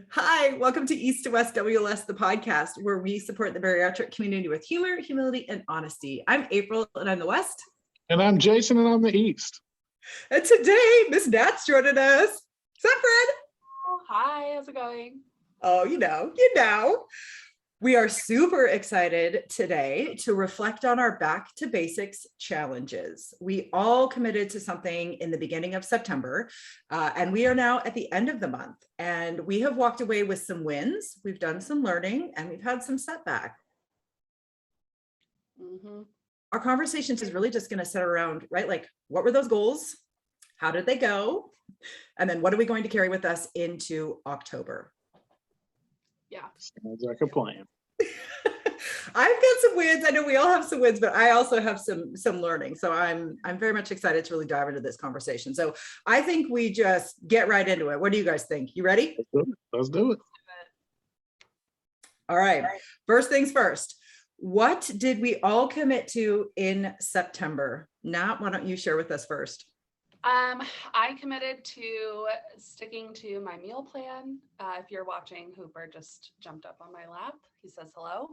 Hi, welcome to East to West WLS, the podcast where we support the bariatric community with humor, humility, and honesty. I'm April, and I'm the West. And I'm Jason, and I'm the East. And today, Miss Nat's joining us. What's up, Fred? Oh, hi, how's it going? Oh, you know. We are super excited today to reflect on our back to basics challenges. We all committed to something in the beginning of September, and we are now at the end of the month. And we have walked away with some wins. We've done some learning, and we've had some setback. Our conversations is really just going to center around, right? Like, what were those goals? How did they go? And then what are we going to carry with us into October? Yeah. Sounds like a plan. I've got some wins. I know we all have some wins, but I also have some learning. So I'm very much excited to really dive into this conversation. So I think we just get right into it. What do you guys think? You ready? Let's do it. All right. First things first. What did we all commit to in September? Nat, why don't you share with us first? I committed to sticking to my meal plan. If you're watching, Hooper just jumped up on my lap. He says hello.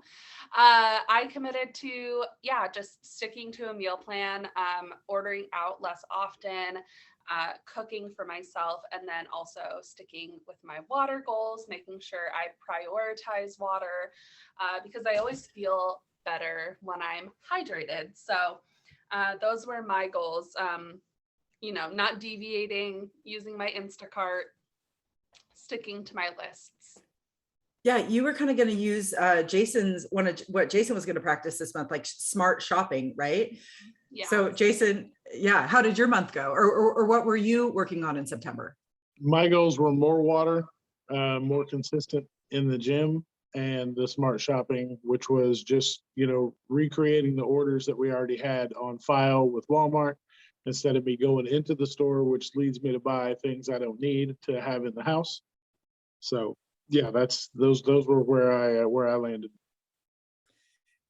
I committed to, just sticking to a meal plan, ordering out less often, cooking for myself, and then also sticking with my water goals, making sure I prioritize water, because I always feel better when I'm hydrated. So those were my goals. Not deviating, using my Instacart, sticking to my lists. Yeah, you were kind of going to use what Jason was going to practice this month, like smart shopping, right? Yeah. So Jason, how did your month go? Or what were you working on in September? My goals were more water, more consistent in the gym, and the smart shopping, which was just, recreating the orders that we already had on file with Walmart, instead of me going into the store, which leads me to buy things I don't need to have in the house. So those were where I landed.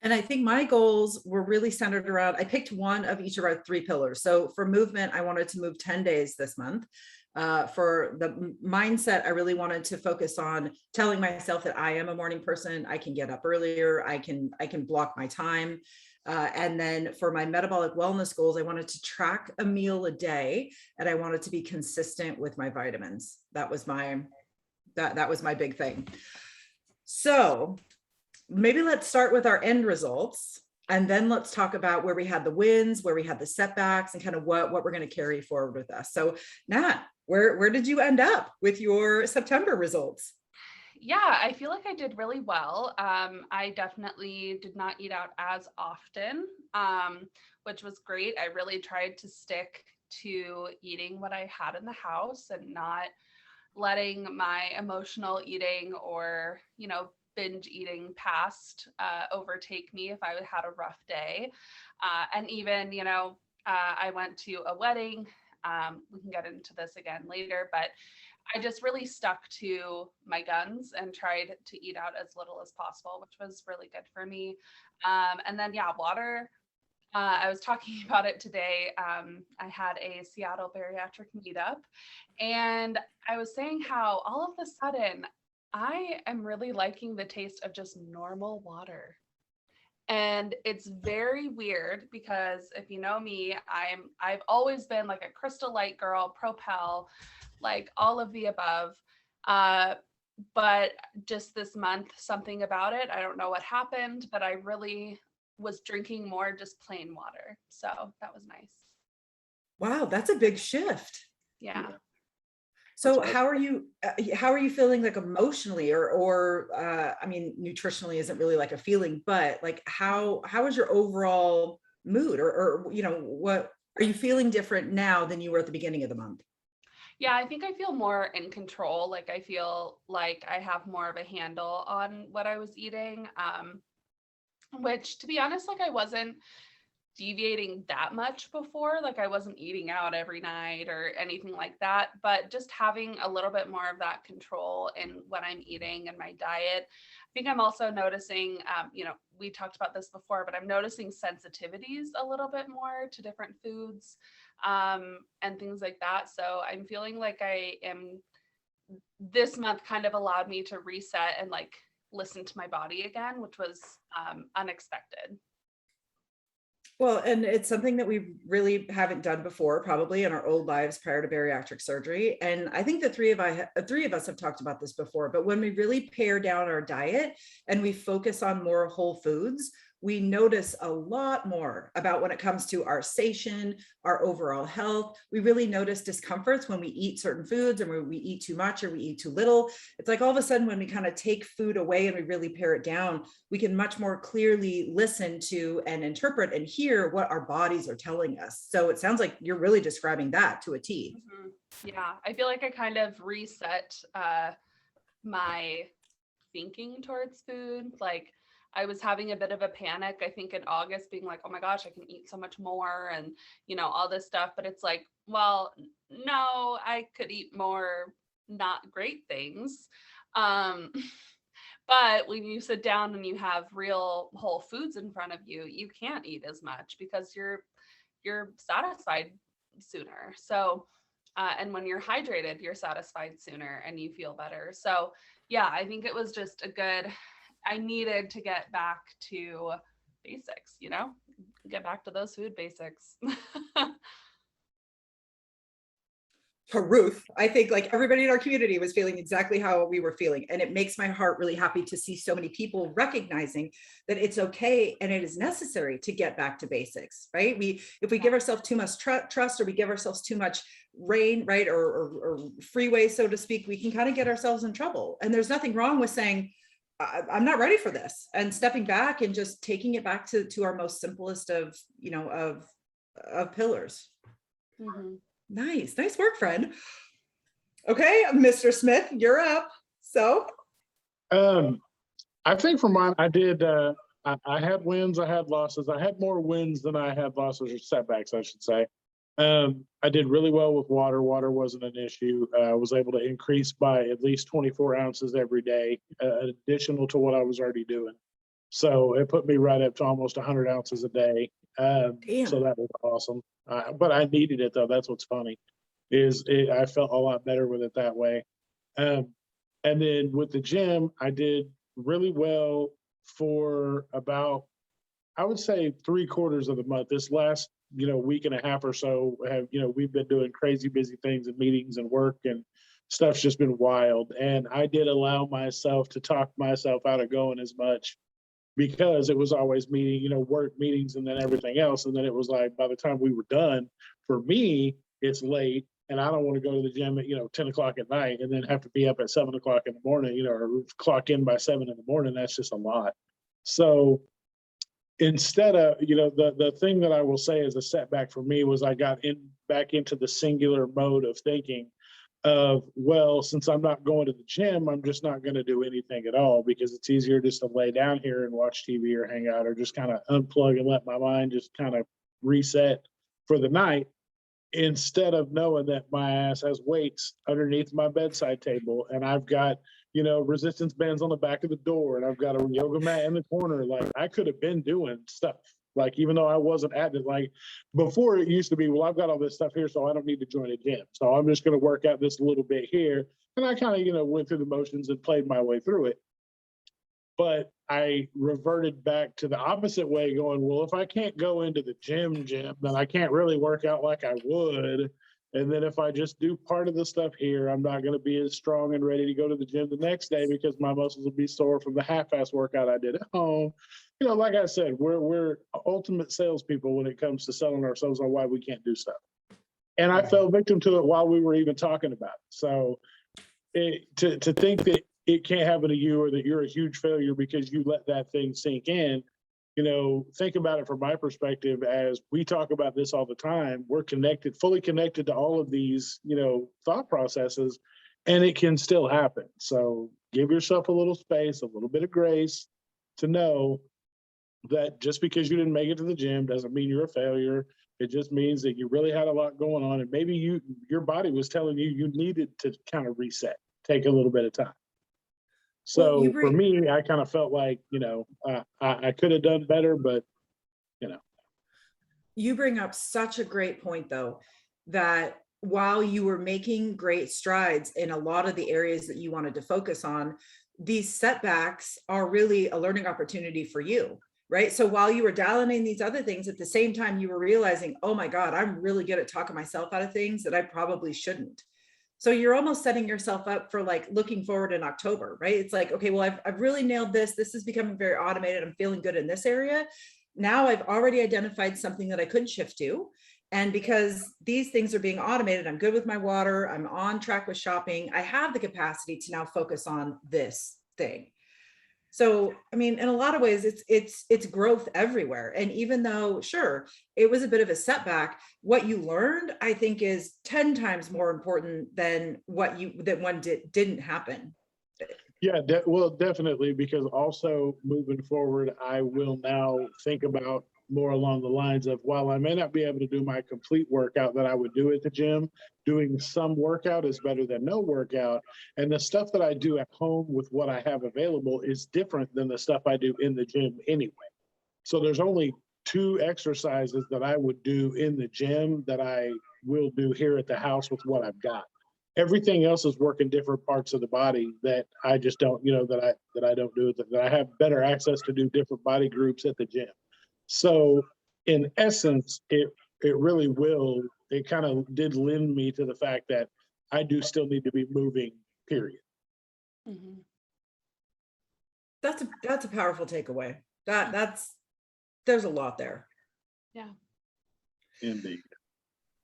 And I think my goals were really centered around, I picked one of each of our three pillars. So for movement, I wanted to move 10 days this month. For the mindset, I really wanted to focus on telling myself that I am a morning person. I can get up earlier. I can block my time. And then for my metabolic wellness goals, I wanted to track a meal a day, and I wanted to be consistent with my vitamins. That was my big thing. So maybe let's start with our end results, and then let's talk about where we had the wins, where we had the setbacks, and kind of what we're going to carry forward with us. So Nat, where did you end up with your September results? Yeah, I feel like I did really well. I definitely did not eat out as often, which was great. I really tried to stick to eating what I had in the house and not letting my emotional eating or, binge eating past overtake me if I had a rough day. And even, I went to a wedding. We can get into this again later, but I just really stuck to my guns and tried to eat out as little as possible, which was really good for me. And then, water. I was talking about it today. I had a Seattle bariatric meetup, and I was saying how all of a sudden I am really liking the taste of just normal water. And it's very weird because if you know me, I've always been like a Crystal Light girl, Propel, like all of the above. But just this month, something about it, I don't know what happened, but I really was drinking more just plain water. So that was nice. Wow, that's a big shift. Yeah. So how are you feeling, like emotionally or I mean, nutritionally isn't really like a feeling, but like how is your overall mood or what are you feeling different now than you were at the beginning of the month? Yeah, I think I feel more in control. Like I feel like I have more of a handle on what I was eating. Which to be honest, like I wasn't deviating that much before. Like I wasn't eating out every night or anything like that, but just having a little bit more of that control in what I'm eating and my diet. I think I'm also noticing, we talked about this before, but I'm noticing sensitivities a little bit more to different foods and things like that. So I'm feeling like I am this month kind of allowed me to reset and like listen to my body again, which was unexpected. Well, and it's something that we really haven't done before, probably in our old lives prior to bariatric surgery. And I think the three of us have talked about this before, but when we really pare down our diet and we focus on more whole foods, we notice a lot more about when it comes to our satiation, our overall health. We really notice discomforts when we eat certain foods, and when we eat too much or we eat too little. It's like all of a sudden when we kind of take food away and we really pare it down, we can much more clearly listen to and interpret and hear what our bodies are telling us. So it sounds like you're really describing that to a T. Yeah, I feel like I kind of reset my thinking towards food. Like, I was having a bit of a panic, I think in August, being like, oh my gosh, I can eat so much more and, you know, all this stuff. But it's like, well, no, I could eat more not great things. But when you sit down and you have real whole foods in front of you, you can't eat as much because you're satisfied sooner. So, and when you're hydrated, you're satisfied sooner and you feel better. So yeah, I think it was just I needed to get back to basics, you know, get back to those food basics. Ruth, I think like everybody in our community was feeling exactly how we were feeling. And it makes my heart really happy to see so many people recognizing that it's okay and it is necessary to get back to basics, right? If we give ourselves too much trust, or we give ourselves too much rein, right, or freeway, so to speak, we can kind of get ourselves in trouble. And there's nothing wrong with saying, I'm not ready for this, and stepping back and just taking it back to our most simplest of, you know, of pillars. Mm-hmm. Nice work, friend. Okay, Mr. Smith, you're up. So I think for mine, I did I had wins, I had losses. I had more wins than I had losses, or setbacks, I should say. I did really well with water. Water wasn't an issue. I was able to increase by at least 24 ounces every day, additional to what I was already doing. So it put me right up to almost 100 ounces a day. So that was awesome. But I needed it, though. That's what's funny, I felt a lot better with it that way. And then with the gym, I did really well for about, I would say, 3/4 of the month. This last, week and a half or so we've been doing crazy busy things and meetings and work, and stuff's just been wild. And I did allow myself to talk myself out of going as much, because it was always work meetings and then everything else. And then it was like, by the time we were done, for me, it's late and I don't want to go to the gym at, 10 o'clock at night and then have to be up at 7 o'clock in the morning, or clock in by 7 in the morning. That's just a lot. So instead of, the thing that I will say is a setback for me was I got back into the singular mode of thinking of, well, since I'm not going to the gym, I'm just not going to do anything at all, because it's easier just to lay down here and watch TV or hang out, or just kind of unplug and let my mind just kind of reset for the night, instead of knowing that my ass has weights underneath my bedside table, and I've got resistance bands on the back of the door, and I've got a yoga mat in the corner. Like, I could have been doing stuff. Like, even though I wasn't at it, like before, it used to be, well, I've got all this stuff here, so I don't need to join a gym. So I'm just going to work out this little bit here. And I kind of, went through the motions and played my way through it. But I reverted back to the opposite way, going, well, if I can't go into the gym, then I can't really work out like I would. And then if I just do part of the stuff here, I'm not going to be as strong and ready to go to the gym the next day, because my muscles will be sore from the half-ass workout I did at home. Like I said, we're ultimate salespeople when it comes to selling ourselves on why we can't do stuff. And I fell victim to it while we were even talking about it. So to think that it can't happen to you, or that you're a huge failure because you let that thing sink in, think about it from my perspective. As we talk about this all the time, we're fully connected to all of these, thought processes, and it can still happen. So give yourself a little space, a little bit of grace, to know that just because you didn't make it to the gym doesn't mean you're a failure. It just means that you really had a lot going on, and maybe your body was telling you needed to kind of reset, take a little bit of time. So for me, I kind of felt like, I could have done better, but, You bring up such a great point, though, that while you were making great strides in a lot of the areas that you wanted to focus on, these setbacks are really a learning opportunity for you, right? So while you were dialing in these other things, at the same time, you were realizing, oh my God, I'm really good at talking myself out of things that I probably shouldn't. So you're almost setting yourself up for like looking forward in October, right? It's like, okay, well, I've really nailed this. This is becoming very automated. I'm feeling good in this area. Now I've already identified something that I couldn't shift to. And because these things are being automated, I'm good with my water, I'm on track with shopping, I have the capacity to now focus on this thing. So, I mean, in a lot of ways, it's growth everywhere. And even though, sure, it was a bit of a setback, what you learned, I think, is 10 times more important than didn't happen. Yeah, well, definitely, because also moving forward, I will now think about more along the lines of, while I may not be able to do my complete workout that I would do at the gym, doing some workout is better than no workout. And the stuff that I do at home with what I have available is different than the stuff I do in the gym anyway. So there's only 2 exercises that I would do in the gym that I will do here at the house with what I've got. Everything else is working different parts of the body that I just don't, that I don't do, that I have better access to do different body groups at the gym. So in essence, it really will, it kind of did lend me to the fact that I do still need to be moving, period. Mhm. That's a powerful takeaway. There's a lot there. Yeah. Indeed.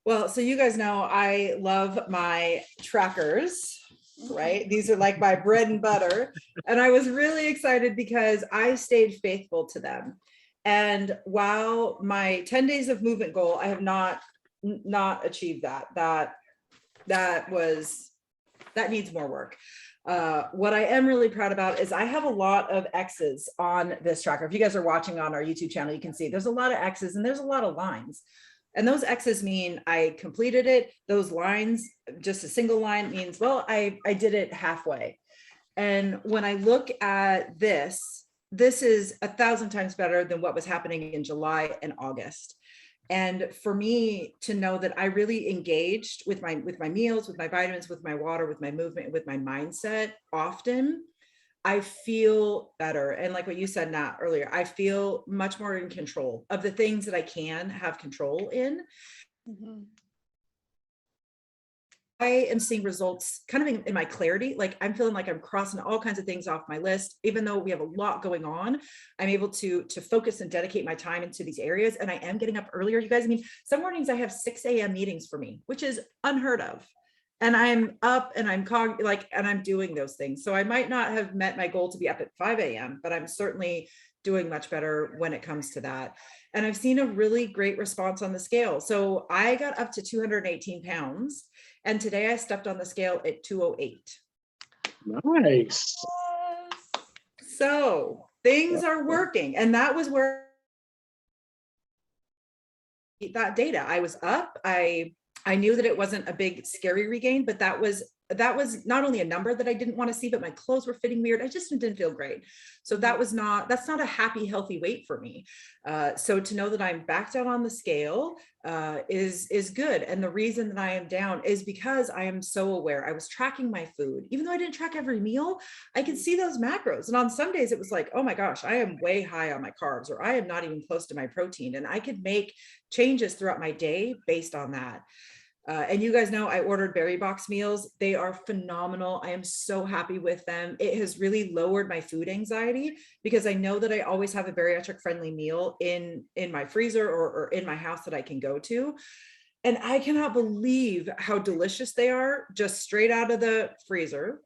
Well, so you guys know I love my trackers, right? These are like my bread and butter. And I was really excited because I stayed faithful to them. And while my 10 days of movement goal, I have not achieved that. That needs more work. What I am really proud about is I have a lot of X's on this tracker. If you guys are watching on our YouTube channel, you can see there's a lot of X's and there's a lot of lines. And those X's mean I completed it. Those lines, just a single line, means, well, I did it halfway. And when I look at this is 1,000 times better than what was happening in July and August. And for me to know that I really engaged with my meals, with my vitamins, with my water, with my movement, with my mindset often, I feel better. And like what you said, Nat, earlier, I feel much more in control of the things that I can have control in. Mhm. I am seeing results kind of in my clarity. Like I'm feeling like I'm crossing all kinds of things off my list. Even though we have a lot going on, I'm able to focus and dedicate my time into these areas. And I am getting up earlier, you guys. I mean, some mornings I have 6 a.m. meetings for me, which is unheard of. And I'm up and I'm doing those things. So I might not have met my goal to be up at 5 a.m., but I'm certainly doing much better when it comes to that. And I've seen a really great response on the scale. So I got up to 218 pounds. And today I stepped on the scale at 208. Nice. So things are working. And that was where that data, I was up. I knew that it wasn't a big scary regain, but that was not only a number that I didn't want to see, but my clothes were fitting weird. I just didn't feel great. So that's not a happy, healthy weight for me. So to know that I'm back down on the scale is good. And the reason that I am down is because I am so aware. I was tracking my food. Even though I didn't track every meal, I could see those macros. And on some days it was like, oh my gosh, I am way high on my carbs, or I am not even close to my protein. And I could make changes throughout my day based on that. And you guys know I ordered Berry Box meals. They are phenomenal. I am so happy with them. It has really lowered my food anxiety because I know that I always have a bariatric friendly meal in my freezer or in my house that I can go to. And I cannot believe how delicious they are just straight out of the freezer.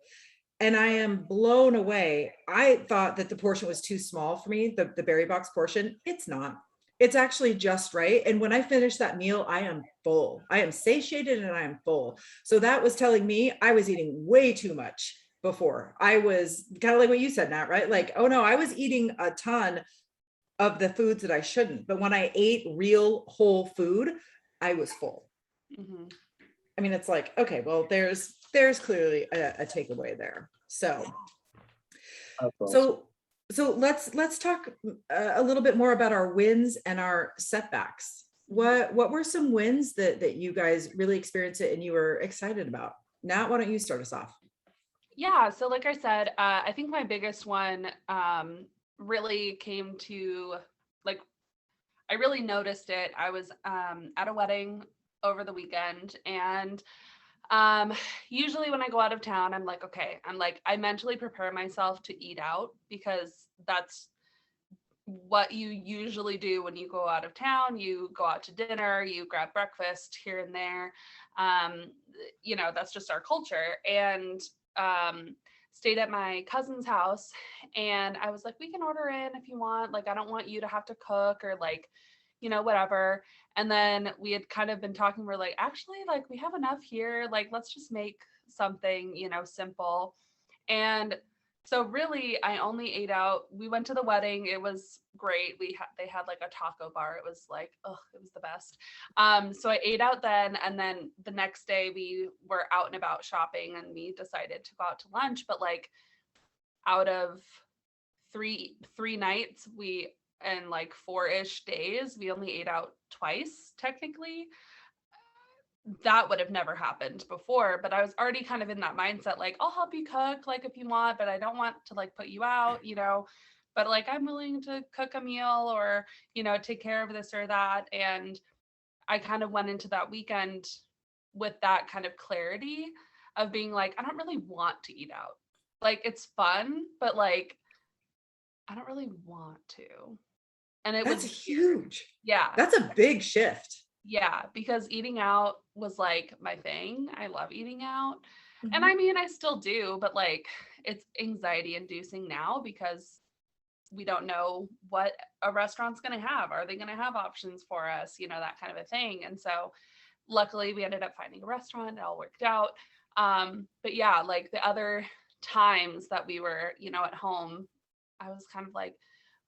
And I am blown away. I thought that the portion was too small for me, the Berry Box portion. It's not. It's actually just right. And when I finish that meal, I am full. I am satiated and I am full. So that was telling me I was eating way too much before. I was kind of like what you said, Nat, right? Like, oh no, I was eating a ton of the foods that I shouldn't. But when I ate real whole food, I was full. Mm-hmm. I mean, it's like, okay, well, there's clearly a takeaway there. So, Awesome. So let's talk a little bit more about our wins and our setbacks. what were some wins that you guys really experienced it and you were excited about? Nat, why don't you start us off? Yeah, so like I said, I think my biggest one really came to like I really noticed it. I was at a wedding over the weekend, and usually when I go out of town, I'm like, okay, I mentally prepare myself to eat out because that's what you usually do when you go out of town. You go out to dinner, you grab breakfast here and there. Um, that's just our culture. And stayed at my cousin's house, and I was like, we can order in if you want. Like, I don't want you to have to cook or like, whatever. And then we had kind of been talking, we're like, actually, like, we have enough here. Like, let's just make something, simple. And so really, I only ate out. We went to the wedding. It was great. They had like a taco bar. It was like, oh, it was the best. So I ate out then, and then the next day we were out and about shopping, and we decided to go out to lunch. But like, out of three nights, and like 4-ish days, we only ate out twice technically. That would have never happened before, but I was already kind of in that mindset, like, I'll help you cook, like, if you want, but I don't want to like put you out, but like, I'm willing to cook a meal or, take care of this or that. And I kind of went into that weekend with that kind of clarity of being like, I don't really want to eat out. Like, it's fun, but like, I don't really want to. And it That's was, huge. yeah. That's a big shift. Yeah, because eating out was like my thing. I love eating out. And Mhm. I mean, I still do, but like, it's anxiety inducing now because we don't know what a restaurant's going to have. Are they going to have options for us? That kind of a thing. And so luckily we ended up finding a restaurant. It all worked out. But yeah, like the other times that we were, at home, I was kind of like,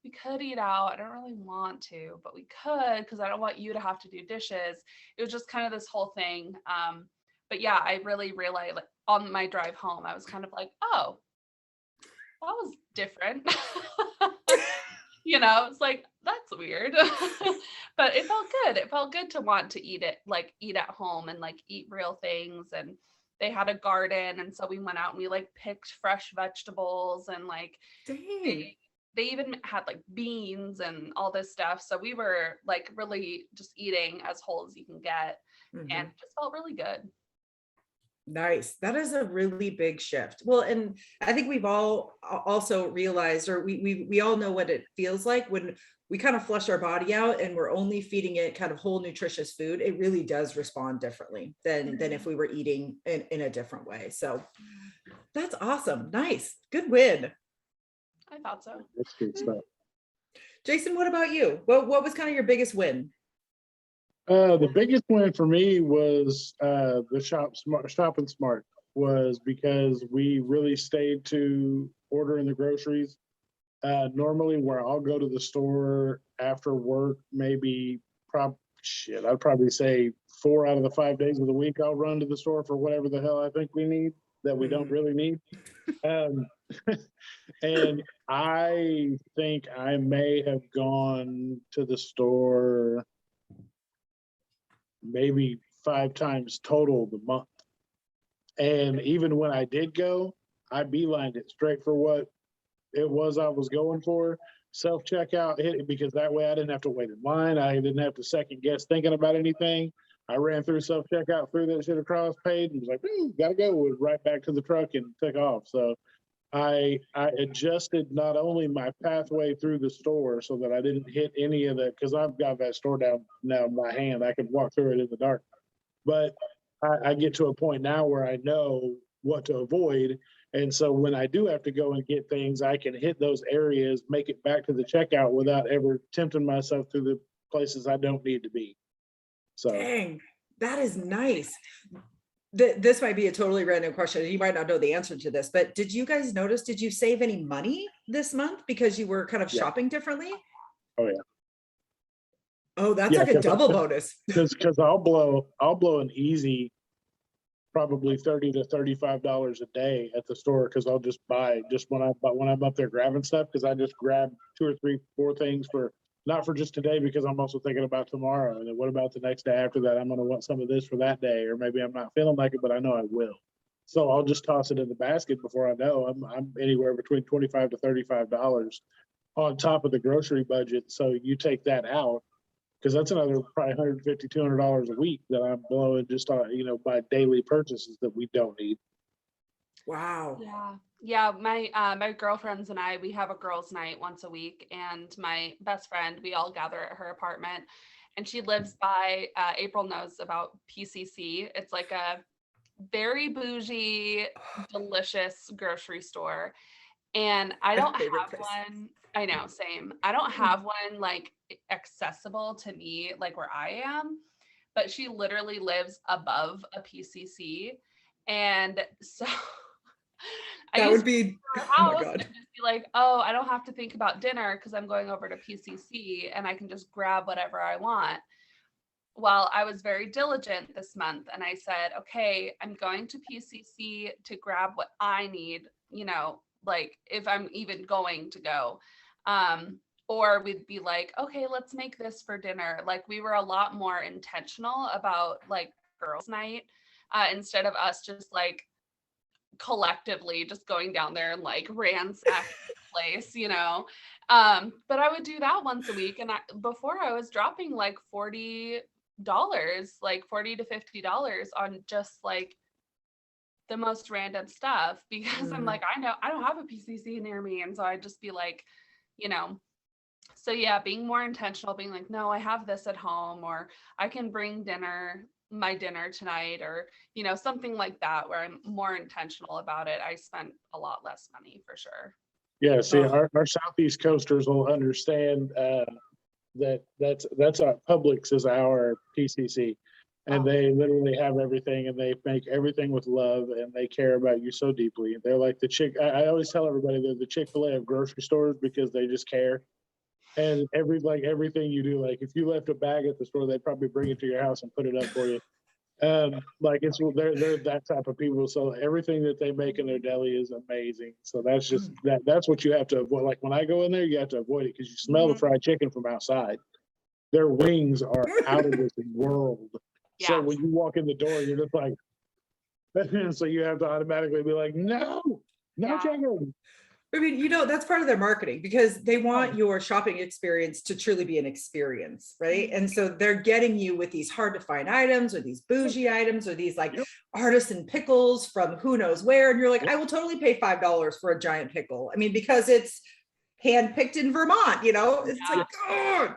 we could eat out. I don't really want to, but we could, because I don't want you to have to do dishes. It was just kind of this whole thing. But yeah, I really realized, like, on my drive home, I was kind of like, oh, that was different. It's like, that's weird. But it felt good. It felt good to want to eat at home and like eat real things. And they had a garden, and so we went out and we like picked fresh vegetables, and like Dang. they even had like beans and all this stuff. So we were like really just eating as whole as you can get, and Mhm. it just felt really good. Nice. That is a really big shift. Well, and I think we've all also realized, or we all know what it feels like when we kind of flush our body out and we're only feeding it kind of whole nutritious food. It really does respond differently than if we were eating in a different way. So that's awesome. Nice. Good win. I thought so. That's good stuff. Jason, what about you? What was kind of your biggest win? The biggest win for me was the shopping smart was because we really stayed to ordering the groceries. Normally where I'll go to the store after work, maybe I'd probably say 4 out of the 5 days of the week, I'll run to the store for whatever the hell I think we need that we don't really need. Um, and I think I may have gone to the store maybe 5 times total the month. And even when I did go, I beelined it straight for what it was I was going for. Self-checkout hit it because that way I didn't have to wait in line. I didn't have to second guess thinking about anything. I ran through self-checkout, threw that shit across, paid, and was like, gotta go. Went right back to the truck and took off. So I adjusted not only my pathway through the store so that I didn't hit any of the, because I've got that store down now in my hand. I could walk through it in the dark. But I get to a point now where I know what to avoid. And so when I do have to go and get things, I can hit those areas, make it back to the checkout without ever tempting myself through the places I don't need to be. So Dang, that is nice. This might be a totally random question. You might not know the answer to this, but did you guys notice, did you save any money this month because you were kind of shopping differently? Oh yeah. Oh, that's like a double bonus. Because I'll blow an easy probably $30 to $35 a day at the store because I'll just buy just when I'm up there grabbing stuff because I just grab 2 or 3, 4 things for not for just today, because I'm also thinking about tomorrow. And then what about the next day after that? I'm going to want some of this for that day, or maybe I'm not feeling like it, but I know I will. So I'll just toss it in the basket before I know I'm anywhere between $25 to $35 on top of the grocery budget. So you take that out, because that's another probably $150, $200 a week that I'm blowing just on, by daily purchases that we don't need. Wow. Yeah. Yeah. My girlfriends and I, we have a girls' night once a week, and my best friend, we all gather at her apartment, and she lives by, April knows about PCC. It's like a very bougie, delicious grocery store. And I My don't favorite have place. one. I know, same. I don't have one like accessible to me, like where I am, but she literally lives above a PCC. And so I That used would be, to her oh my house God. and just be like, oh, I don't have to think about dinner because I'm going over to PCC and I can just grab whatever I want. Well, I was very diligent this month and I said, okay, I'm going to PCC to grab what I need, like if I'm even going to go. Or we'd be like, okay, let's make this for dinner. Like we were a lot more intentional about like girls' night, instead of us just like collectively just going down there and like ransacking the place. But I would do that once a week. And before I was dropping like $40, like $40 to $50 on just like the most random stuff, because I'm like, I know I don't have a PCC near me. And so I'd just be like, so yeah, being more intentional, being like, no, I have this at home, or I can bring my dinner tonight, or, something like that, where I'm more intentional about it. I spent a lot less money for sure. Yeah, see, our Southeast coasters will understand that's our Publix is our PCC, and they literally have everything, and they make everything with love, and they care about you so deeply. They're like I always tell everybody they're the Chick-fil-A of grocery stores, because they just care. And everything you do, like if you left a bag at the store, they'd probably bring it to your house and put it up for you. Like they're that type of people. So everything that they make in their deli is amazing. So that's just that's what you have to avoid. Like when I go in there, you have to avoid it because you smell the fried chicken from outside. Their wings are out of this world. Yeah. So when you walk in the door, you're just like, so you have to automatically be like, no chicken. I mean, that's part of their marketing, because they want your shopping experience to truly be an experience, right? And so they're getting you with these hard to find items, or these bougie items, or these like artisan pickles from who knows where. And you're like, I will totally pay $5 for a giant pickle. I mean, because it's handpicked in Vermont, it's like, God,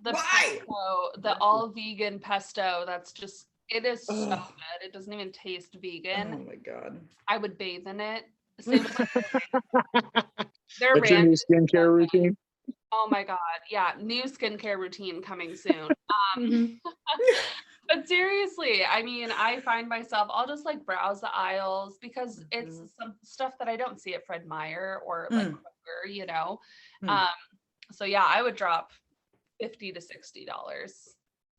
why? Pesto, the all vegan pesto, it is so good. It doesn't even taste vegan. Oh my God. I would bathe in it. Same with their That's your new skincare routine. Oh my God. Yeah. New skincare routine coming soon. But seriously, I mean, I find myself, I'll just like browse the aisles, because it's some stuff that I don't see at Fred Meyer or like Kroger, so yeah, I would drop $50 to $60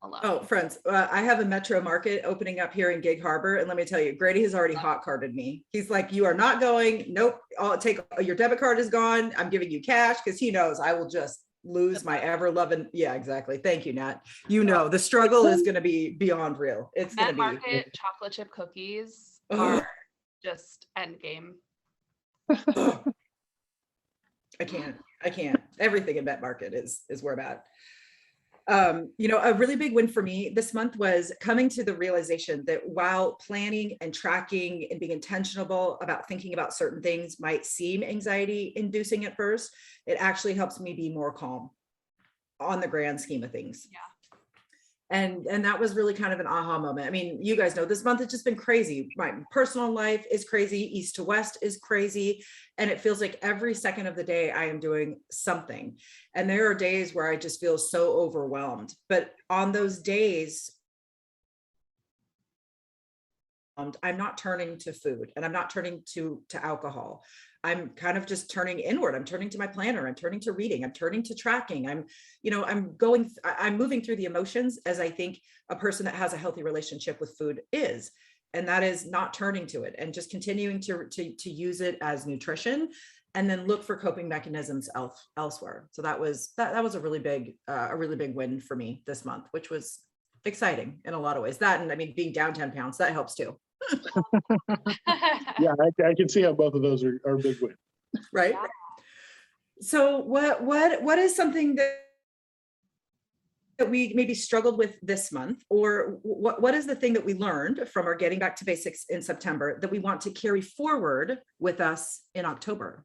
alone. Oh, friends, I have a Metro Market opening up here in Gig Harbor, and let me tell you, Grady has already hot carded me. He's like, you are not going. Nope. I'll take your debit card is gone. I'm giving you cash, because he knows I will just lose my ever loving. Yeah, exactly. Thank you, Nat. The struggle is going to be beyond real. It's going to be. Market chocolate chip cookies are just end game. I can't. Everything in Met Market is where I'm at. A really big win for me this month was coming to the realization that while planning and tracking and being intentional about thinking about certain things might seem anxiety inducing at first, it actually helps me be more calm on the grand scheme of things. Yeah. And that was really kind of an aha moment. I mean, you guys know this month has just been crazy. My personal life is crazy. East to west is crazy. And it feels like every second of the day I am doing something. And there are days where I just feel so overwhelmed. But on those days, I'm not turning to food, and I'm not turning to alcohol. I'm kind of just turning inward. I'm turning to my planner. I'm turning to reading. I'm turning to tracking. I'm moving through the emotions as I think a person that has a healthy relationship with food is. And that is not turning to it and just continuing to use it as nutrition and then look for coping mechanisms elsewhere. So that was a really big win for me this month, which was exciting in a lot of ways. That, and I mean, being down 10 pounds, that helps too. Yeah, I can see how both of those are big wins. Right. Yeah. So what is something that we maybe struggled with this month, or what is the thing that we learned from our getting back to basics in September that we want to carry forward with us in October?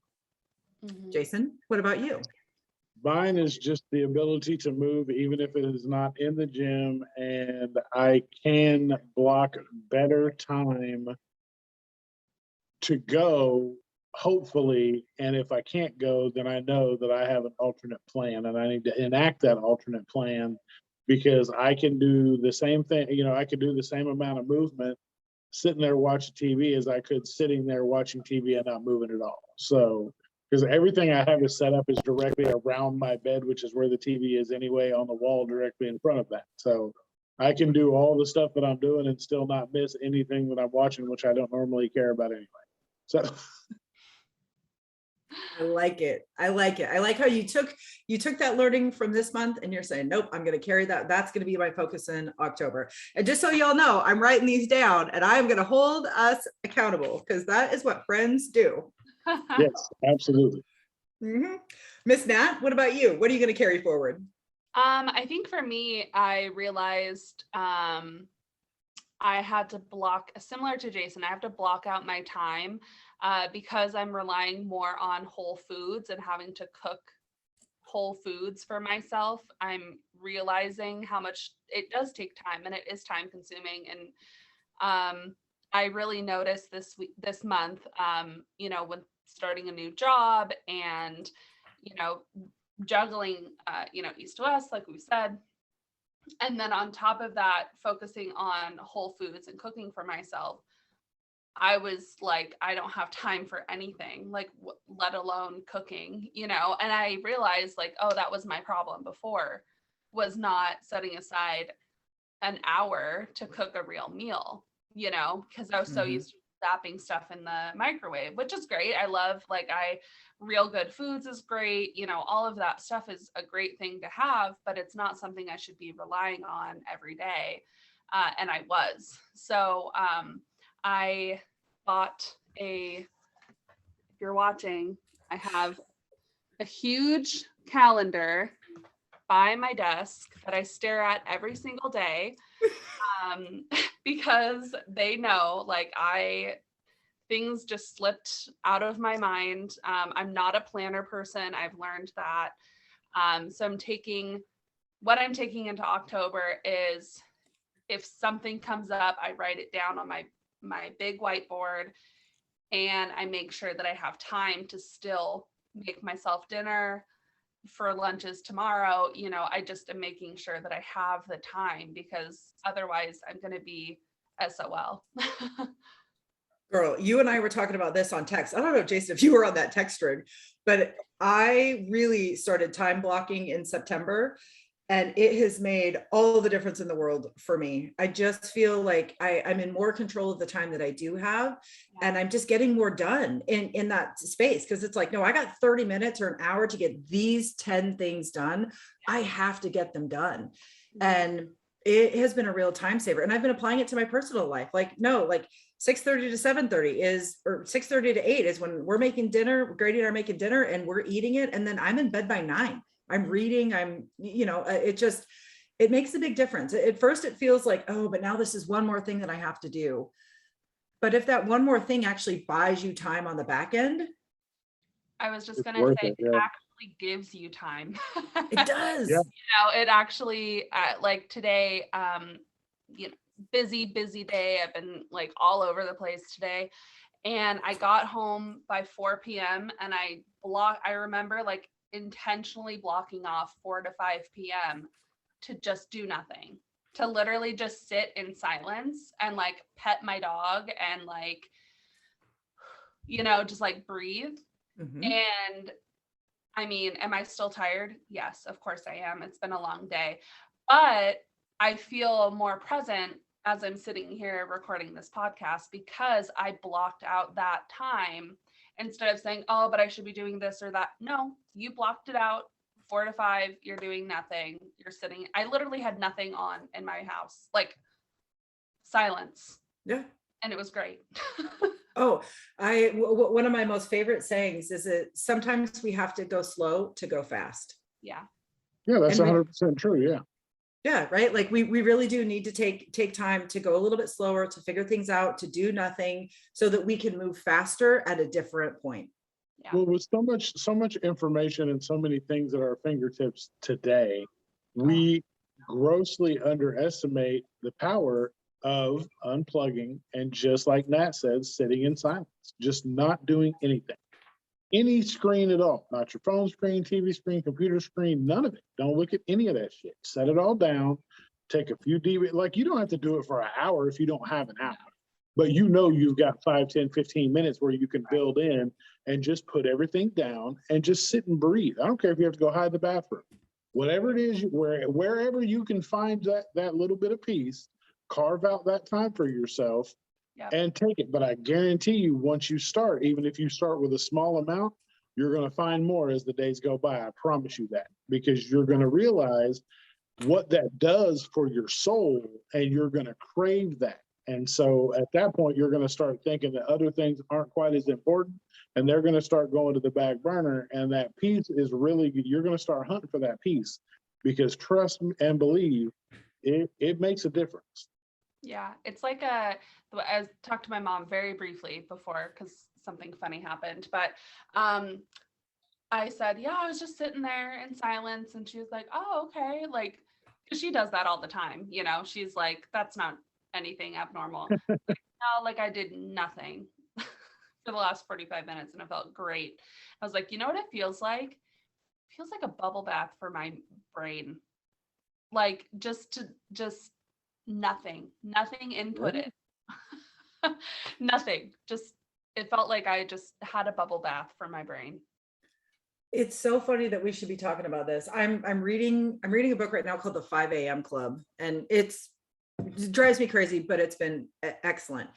Mhm. Jason, what about you? Mine is just the ability to move, even if it is not in the gym, and I can block better time to go, hopefully. And if I can't go, then I know that I have an alternate plan, and I need to enact that alternate plan, because I can do the same thing. I could do the same amount of movement sitting there watching TV as I could sitting there watching TV and not moving at all. So, because everything I have is set up is directly around my bed, which is where the TV is anyway, on the wall directly in front of that. So I can do all the stuff that I'm doing and still not miss anything that I'm watching, which I don't normally care about anyway. So I like it. I like it. I like how you took that learning from this month and you're saying, nope, I'm going to carry that. That's going to be my focus in October. And just so y'all know, I'm writing these down and I'm going to hold us accountable, because that is what friends do. yes, absolutely. Miss Nat, what about you? What are you going to carry forward? I think for me, I realized I had to block, similar to Jason, I have to block out my time because I'm relying more on whole foods and having to cook whole foods for myself. I'm realizing how much it does take time, and it is time consuming. And I really noticed this month, when starting a new job and, juggling, east to west, like we said. And then on top of that, focusing on whole foods and cooking for myself, I was like, I don't have time for anything, like let alone cooking, and I realized, like, oh, that was my problem before, was not setting aside an hour to cook a real meal, because I was so used to zapping stuff in the microwave, which is great. I love, real good foods is great. All of that stuff is a great thing to have, but it's not something I should be relying on every day. And I was. So I bought if you're watching, I have a huge calendar by my desk that I stare at every single day, because they know, things just slipped out of my mind. I'm not a planner person. I've learned that. So what I'm taking into October is, if something comes up, I write it down on my big whiteboard, and I make sure that I have time to still make myself dinner for lunches tomorrow. I just am making sure that I have the time, because otherwise I'm going to be SOL. Girl, you and I were talking about this on text. I don't know, Jason, if you were on that text string, but I really started time blocking in September, and it has made all the difference in the world for me. I just feel like I'm in more control of the time that I do have, and I'm just getting more done in that space. Because it's like, no, I got 30 minutes or an hour to get these 10 things done. I have to get them done. And it has been a real time saver. And I've been applying it to my personal life. 6:30 to 7:30 or 6:30 to 8 is when we're making dinner. Grady and I are making dinner and we're eating it. And then I'm in bed by 9. I'm reading. It makes a big difference. At first it feels like, oh, but now this is one more thing that I have to do. But if that one more thing actually buys you time on the back end. I was just going to say, it actually gives you time. It does. Yeah. It actually, today, busy day. I've been all over the place today, and I got home by 4 p.m. and I remember intentionally blocking off 4 to 5 p.m. to just do nothing, to literally just sit in silence and pet my dog and just breathe. And I mean, am I still tired? Yes, of course I am. It's been a long day, but I feel more present as I'm sitting here recording this podcast, because I blocked out that time instead of saying, oh, but I should be doing this or that. No, you blocked it out. 4 to 5, you're doing nothing. You're sitting. I literally had nothing on in my house, like silence. Yeah. And it was great. Oh, one of my most favorite sayings is that sometimes we have to go slow to go fast. Yeah. Yeah, that's And 100% true. Yeah. Yeah, right. Like we really do need to take time to go a little bit slower, to figure things out, to do nothing, so that we can move faster at a different point. Yeah. Well, with so much information and so many things at our fingertips today, we grossly underestimate the power of unplugging and, just like Nat said, sitting in silence, just not doing anything. Any screen at all, not your phone screen, TV screen, computer screen, none of it. Don't look at any of that shit. Set it all down, take a few deep, like you don't have to do it for an hour if you don't have an hour, but you know you've got 5, 10, 15 minutes where you can build in and just put everything down and just sit and breathe. I don't care if you have to go hide in the bathroom. Whatever it is, wherever you can find that little bit of peace, carve out that time for yourself. Yep. And take it. But I guarantee you, once you start, even if you start with a small amount, you're going to find more as the days go by. I promise you that, because you're going to realize what that does for your soul, and you're going to crave that. And so at that point, you're going to start thinking that other things aren't quite as important, and they're going to start going to the back burner. And that peace is really, you're going to start hunting for that peace, because trust and believe, it makes a difference. Yeah, it's like I talked to my mom very briefly before because something funny happened, but I said, yeah, I was just sitting there in silence, and she was like, oh, okay, like, because she does that all the time, you know, she's like, that's not anything abnormal. Like, no, like I did nothing for the last 45 minutes and it felt great. I was like, you know what it feels like? It feels like a bubble bath for my brain. Like just nothing inputted. Nothing. Just, it felt like I just had a bubble bath for my brain. It's so funny that we should be talking about this. I'm reading a book right now called The 5 a.m. Club, and it drives me crazy, but it's been excellent.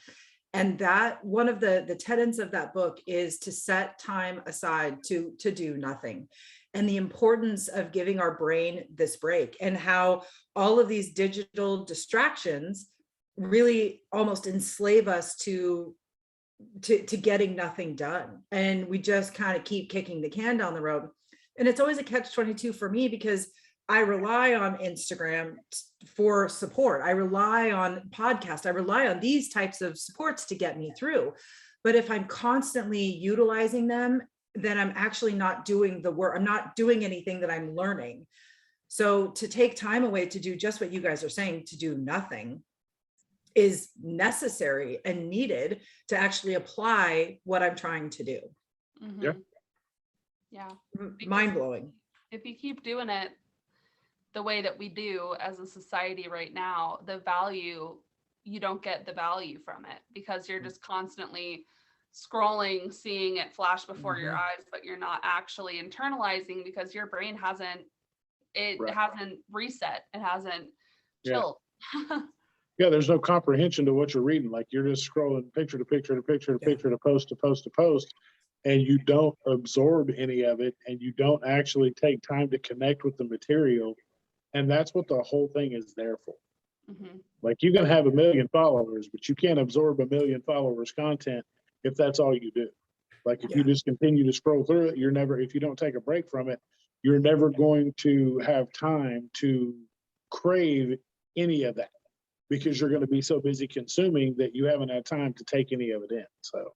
And that one of the tenets of that book is to set time aside to do nothing, and the importance of giving our brain this break, and how all of these digital distractions really almost enslave us to getting nothing done. And we just kind of keep kicking the can down the road. And it's always a catch-22 for me, because I rely on Instagram for support. I rely on podcasts. I rely on these types of supports to get me through. But if I'm constantly utilizing them, then I'm actually not doing the work. I'm not doing anything that I'm learning. So to take time away to do just what you guys are saying, to do nothing, is necessary and needed to actually apply what I'm trying to do. Mm-hmm. Yeah. Yeah. Mind blowing. If you keep doing it the way that we do as a society right now, you don't get the value from it, because you're just constantly scrolling, seeing it flash before your eyes, but you're not actually internalizing, because your brain hasn't reset. It hasn't chilled. Yeah, there's no comprehension to what you're reading. Like, you're just scrolling picture to picture to picture to picture to post to post to post, and you don't absorb any of it, and you don't actually take time to connect with the material. And that's what the whole thing is there for. Mm-hmm. Like, you can have 1 million followers, but you can't absorb 1 million followers content if that's all you do. Like, if you just continue to scroll through it, if you don't take a break from it, you're never going to have time to crave any of that, because you're going to be so busy consuming that you haven't had time to take any of it in. So,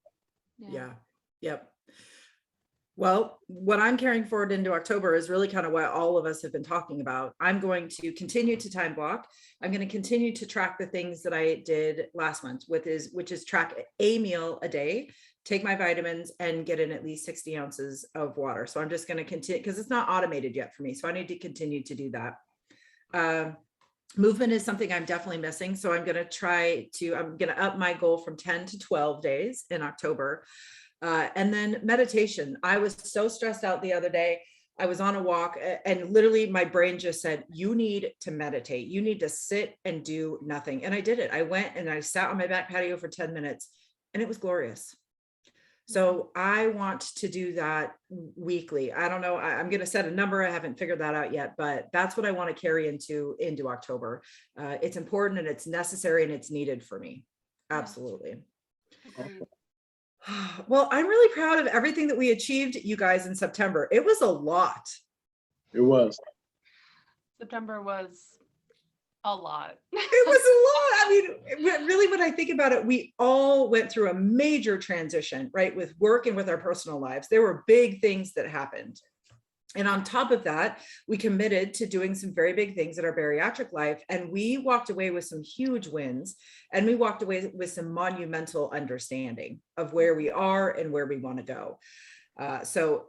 Yep. Well, what I'm carrying forward into October is really kind of what all of us have been talking about. I'm going to continue to time block. I'm going to continue to track the things that I did last month, which is track a meal a day, take my vitamins, and get in at least 60 ounces of water. So I'm just going to continue, because it's not automated yet for me. So I need to continue to do that. Movement is something I'm definitely missing. So I'm going to up my goal from 10 to 12 days in October. And then meditation. I was so stressed out the other day. I was on a walk, and literally my brain just said, you need to meditate. You need to sit and do nothing. And I did it. I went and I sat on my back patio for 10 minutes, and it was glorious. So I want to do that weekly. I don't know. I'm going to set a number. I haven't figured that out yet, but that's what I want to carry into October. It's important and it's necessary and it's needed for me. Absolutely. Agreed. Well, I'm really proud of everything that we achieved, you guys, in September. It was a lot. It was. September was a lot. It was a lot. I mean, really, when I think about it, we all went through a major transition, right? With work and with our personal lives. There were big things that happened. And on top of that, we committed to doing some very big things in our bariatric life. And we walked away with some huge wins. And we walked away with some monumental understanding of where we are and where we want to go. So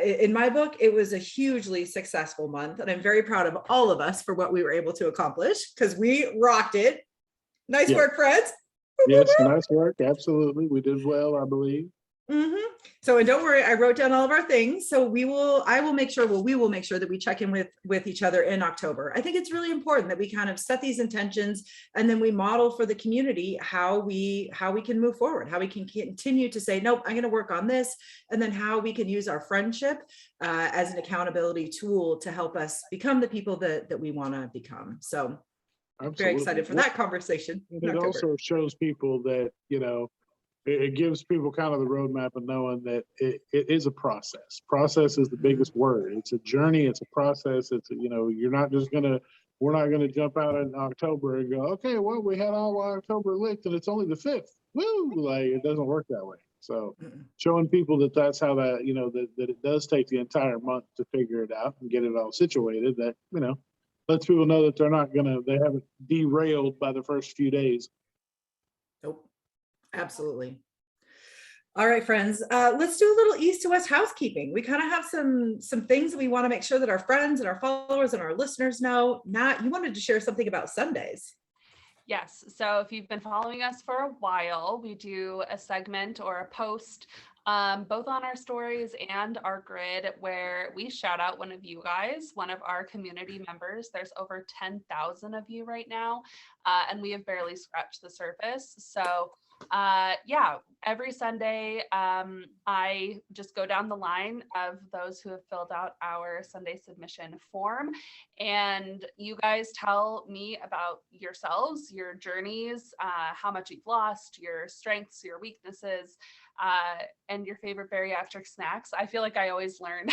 in my book, it was a hugely successful month. And I'm very proud of all of us for what we were able to accomplish because we rocked it. Nice work, friends. Yes, nice work. Absolutely. We did well, I believe. Mm-hmm. So, and don't worry, I wrote down all of our things. So we will make sure that we check in with each other in October. I think it's really important that we kind of set these intentions and then we model for the community how we can move forward, how we can continue to say, nope, I'm going to work on this. And then how we can use our friendship as an accountability tool to help us become the people that we want to become. So I'm very excited for that conversation. It also shows people that, it gives people kind of the roadmap of knowing that it is a process. Process is the biggest word. It's a journey. It's a process. We're not going to jump out in October and go, okay, well, we had all October licked and it's only the 5th. Woo! Like, it doesn't work that way. So showing people that's how that it does take the entire month to figure it out and get it all situated, that, lets people know that they haven't derailed by the first few days. Nope. Absolutely. All right, friends, let's do a little east to west housekeeping. We kind of have some things that we want to make sure that our friends and our followers and our listeners know. Nat, you wanted to share something about Sundays. Yes. So if you've been following us for a while, we do a segment or a post both on our stories and our grid where we shout out one of you guys, one of our community members. There's over 10,000 of you right now, and we have barely scratched the surface. So every Sunday, I just go down the line of those who have filled out our Sunday submission form, and you guys tell me about yourselves, your journeys, how much you've lost, your strengths, your weaknesses, and your favorite bariatric snacks. I feel like I always learn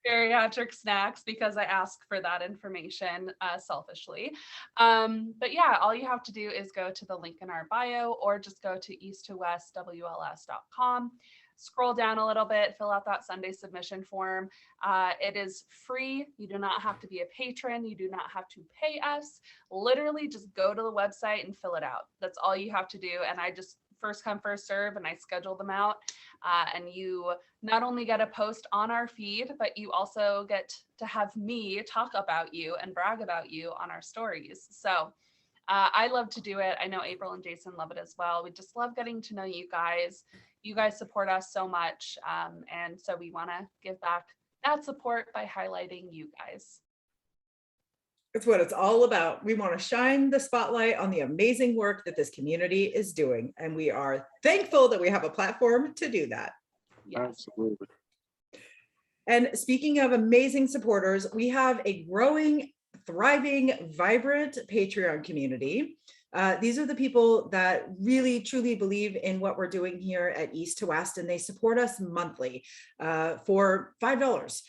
bariatric snacks because I ask for that information selfishly. But yeah, all you have to do is go to the link in our bio or just go to east2westwls.com. Scroll down a little bit, fill out that Sunday submission form. It is free. You do not have to be a patron. You do not have to pay us. Literally just go to the website and fill it out. That's all you have to do. And I just first come, first serve, and I schedule them out. And you not only get a post on our feed, but you also get to have me talk about you and brag about you on our stories. So I love to do it. I know April and Jason love it as well. We just love getting to know you guys. You guys support us so much. And so we want to give back that support by highlighting you guys. It's what it's all about. We want to shine the spotlight on the amazing work that this community is doing. And we are thankful that we have a platform to do that. Yes. Absolutely. And speaking of amazing supporters, we have a growing, thriving, vibrant Patreon community. These are the people that really, truly believe in what we're doing here at East to West, and they support us monthly for $5.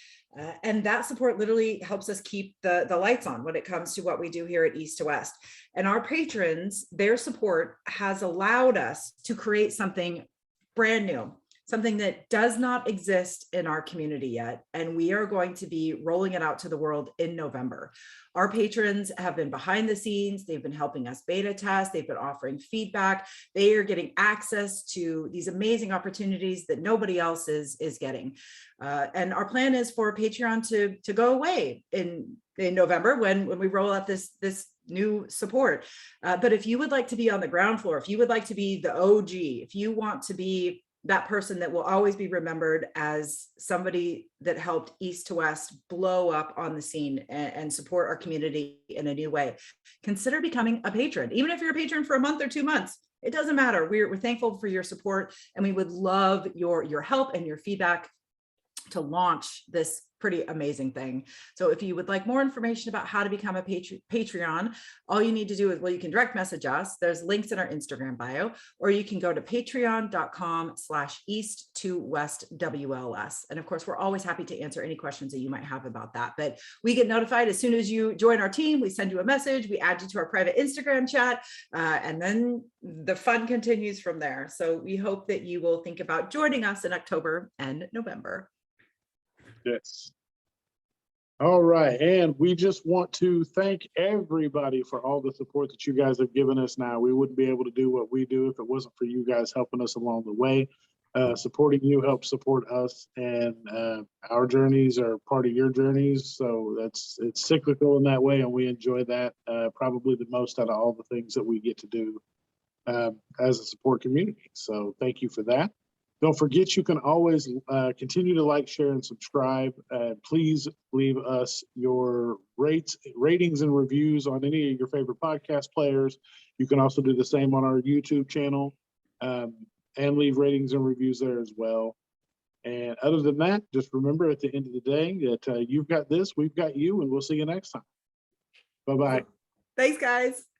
And that support literally helps us keep the lights on when it comes to what we do here at East to West. And our patrons, their support has allowed us to create something brand new, something that does not exist in our community yet. And we are going to be rolling it out to the world in November. Our patrons have been behind the scenes. They've been helping us beta test. They've been offering feedback. They are getting access to these amazing opportunities that nobody else is getting. And our plan is for Patreon to go away in November when we roll out this new support. But if you would like to be on the ground floor, if you would like to be the OG, if you want to be that person that will always be remembered as somebody that helped East to West blow up on the scene and support our community in a new way, consider becoming a patron. Even if you're a patron for a month or 2 months, it doesn't matter. We're thankful for your support, and we would love your help and your feedback to launch this pretty amazing thing. So if you would like more information about how to become a Patreon, all you need to do is, well, you can direct message us. There's links in our Instagram bio, or you can go to patreon.com/east to west WLS. And of course, we're always happy to answer any questions that you might have about that. But we get notified as soon as you join our team. We send you a message, we add you to our private Instagram chat, and then the fun continues from there. So we hope that you will think about joining us in October and November. Yes. All right. And we just want to thank everybody for all the support that you guys have given us. Now, we wouldn't be able to do what we do if it wasn't for you guys helping us along the way. Supporting you helps support us, and our journeys are part of your journeys. So it's cyclical in that way, and we enjoy that probably the most out of all the things that we get to do as a support community. So thank you for that. Don't forget, you can always continue to like, share, and subscribe. Please leave us your ratings and reviews on any of your favorite podcast players. You can also do the same on our YouTube channel, and leave ratings and reviews there as well. And other than that, just remember at the end of the day that you've got this, we've got you, and we'll see you next time. Bye-bye. Thanks, guys.